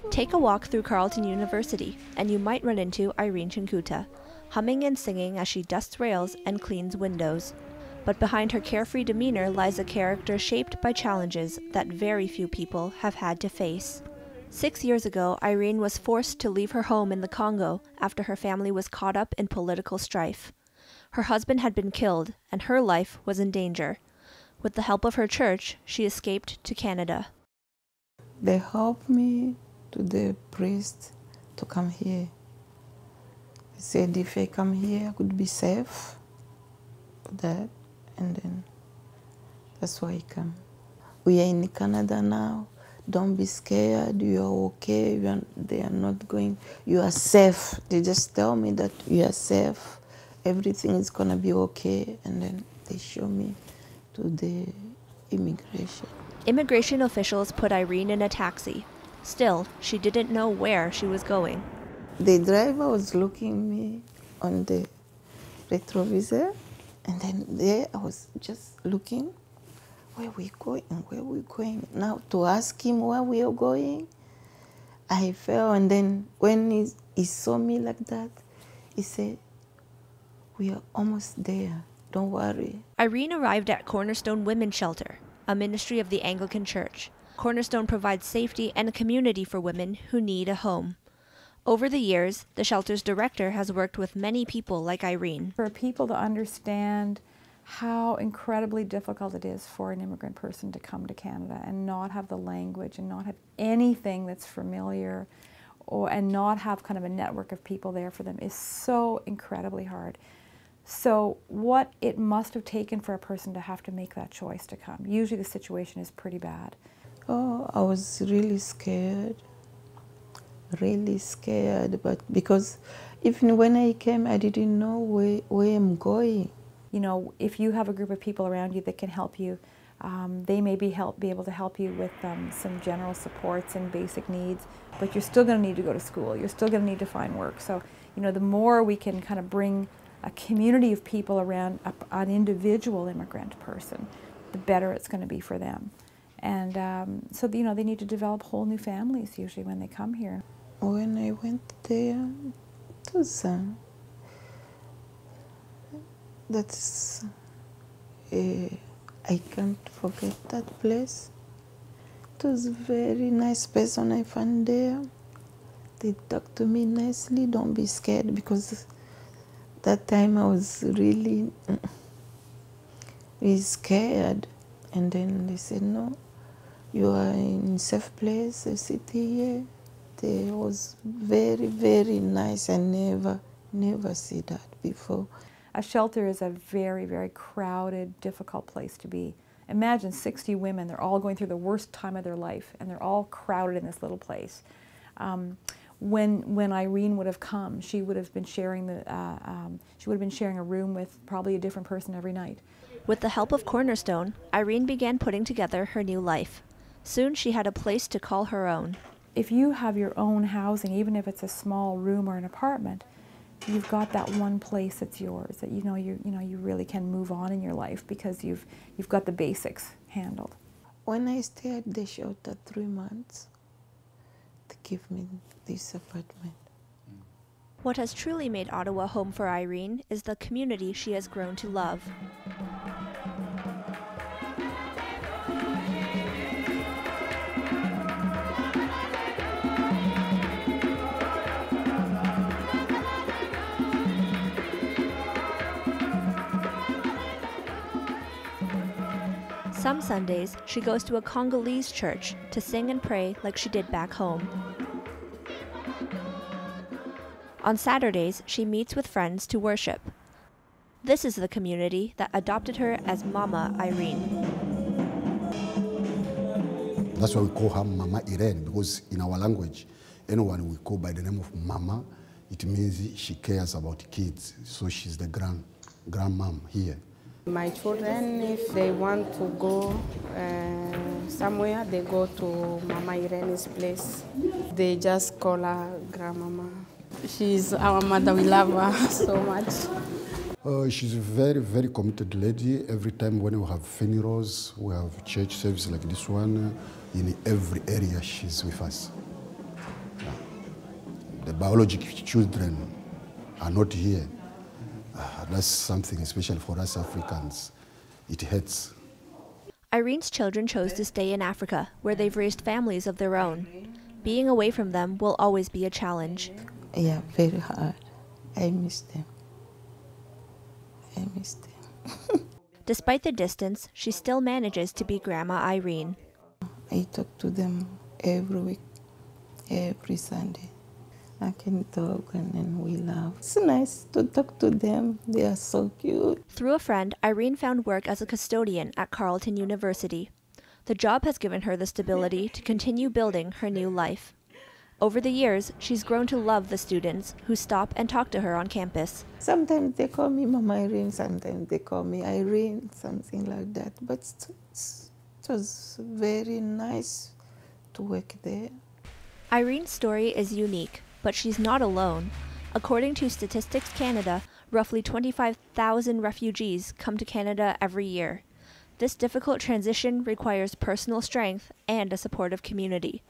Take a walk through Carleton University, and you might run into Irene Tshinguta, humming and singing as she dusts rails and cleans windows. But behind her carefree demeanor lies a character shaped by challenges that very few people have had to face. 6 years ago, Irene was forced to leave her home in the Congo after her family was caught up in political strife. Her husband had been killed, and her life was in danger. With the help of her church, she escaped to Canada. They helped me to the priest to come here. He said if I come here, I could be safe for that, and then that's why I come. We are in Canada now. Don't be scared, you are okay, they are not going, you are safe. They just tell me that you are safe, everything is gonna be okay, and then they show me to the immigration. Immigration officials put Irene in a taxi. Still, she didn't know where she was going. The driver was looking me on the retrovisor, and then there I was just looking, where we going, where we going? Now to ask him where we are going, I fell, and then when he saw me like that, he said, we are almost there, don't worry. Irene arrived at Cornerstone Women's Shelter, a ministry of the Anglican Church. Cornerstone provides safety and a community for women who need a home. Over the years, the shelter's director has worked with many people like Irene. For people to understand how incredibly difficult it is for an immigrant person to come to Canada and not have the language and not have anything that's familiar, and not have kind of a network of people there for them is so incredibly hard. So what it must have taken for a person to have to make that choice to come. Usually the situation is pretty bad. Oh, I was really scared, but because even when I came, I didn't know where I'm going. You know, if you have a group of people around you that can help you, they may be able to help you with some general supports and basic needs, but you're still going to need to go to school. You're still going to need to find work. So, you know, the more we can kind of bring a community of people around an individual immigrant person, the better it's going to be for them. And so, you know, they need to develop whole new families usually when they come here. When I went there, it was, that's, I can't forget that place. It was a very nice person I found there. They talked to me nicely, don't be scared, because that time I was really scared. And then they said, no, you are in a safe place, a city here. It was very, very nice. I never see that before. A shelter is a very, very crowded, difficult place to be. Imagine 60 women, they're all going through the worst time of their life, and they're all crowded in this little place. When Irene would have come, she would have been sharing a room with probably a different person every night. With the help of Cornerstone, Irene began putting together her new life. Soon she had a place to call her own. If you have your own housing, even if it's a small room or an apartment, you've got that one place that's yours, that you really can move on in your life because you've got the basics handled. When I stayed at the shelter 3 months, they gave me this apartment. What has truly made Ottawa home for Irene is the community she has grown to love. Some Sundays, she goes to a Congolese church to sing and pray like she did back home. On Saturdays, she meets with friends to worship. This is the community that adopted her as Mama Irene. That's why we call her Mama Irene, because in our language, anyone we call by the name of Mama, it means she cares about kids. So she's the grandmom here. My children, if they want to go somewhere, they go to Mama Irene's place. They just call her grandmama. She's our mother, we love her so much. She's a very, very committed lady. Every time when we have funerals, we have church service like this one, in every area she's with us. the biological children are not here. That's something, especially for us Africans, it hurts. Irene's children chose to stay in Africa, where they've raised families of their own. Being away from them will always be a challenge. Yeah, very hard. I miss them. I miss them. Despite the distance, she still manages to be Grandma Irene. I talk to them every week, every Sunday. I can talk and then we laugh. It's nice to talk to them. They are so cute. Through a friend, Irene found work as a custodian at Carleton University. The job has given her the stability to continue building her new life. Over the years, she's grown to love the students who stop and talk to her on campus. Sometimes they call me Mama Irene, sometimes they call me Irene, something like that. But it was very nice to work there. Irene's story is unique, but she's not alone. According to Statistics Canada, roughly 25,000 refugees come to Canada every year. This difficult transition requires personal strength and a supportive community.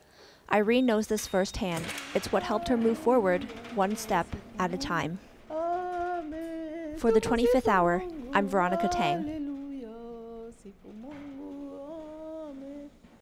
Irene knows this firsthand. It's what helped her move forward, one step at a time. For the 25th hour, I'm Veronica Tang.